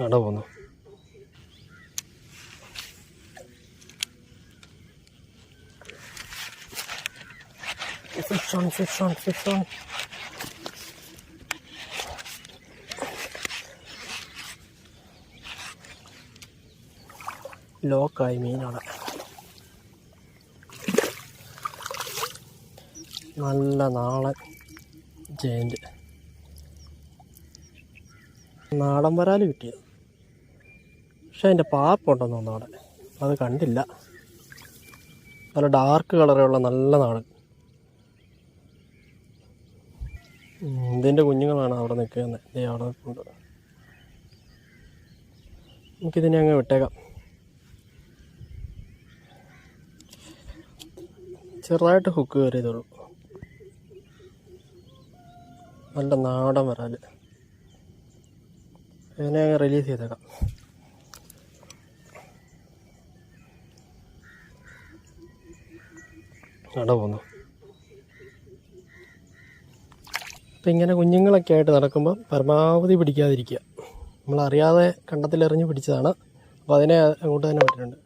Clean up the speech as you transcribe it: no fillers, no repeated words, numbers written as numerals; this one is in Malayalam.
അവിടെ പോന്നു. Fish on fish on fish on. ലോക്കായി മീനാണ്. നല്ല നാളൻ ജയന്റ് നാടൻ വരാല് കിട്ടിയത്. പക്ഷെ അതിൻ്റെ പാപ്പുണ്ടെന്ന് തോന്നുന്നു അവിടെ, അത് കണ്ടില്ല. നല്ല ഡാർക്ക് കളറുള്ള നല്ല നാടൻ. ഇതിൻ്റെ കുഞ്ഞുങ്ങളാണ് അവിടെ നിൽക്കുന്നത്. അവിടെ നിൽക്കുന്നുണ്ട്. നമുക്കിതിനെ അങ്ങ് വിട്ടേക്കാം. ചെറുതായിട്ട് ഹുക്ക് കയറിയതുള്ളൂ. നല്ല നാടൻ വരാല്. ഇതിനെ അങ്ങ് റിലീസ് ചെയ്തേക്കാം. അവിടെ പോന്നു. അപ്പം ഇങ്ങനെ കുഞ്ഞുങ്ങളൊക്കെ ആയിട്ട് നടക്കുമ്പോൾ പരമാവധി പിടിക്കാതിരിക്കുക. നമ്മളറിയാതെ കണ്ടത്തിലെറിഞ്ഞ് പിടിച്ചതാണ്. അപ്പോൾ അതിനെ അങ്ങോട്ട് തന്നെ വിട്ടിട്ടുണ്ട്.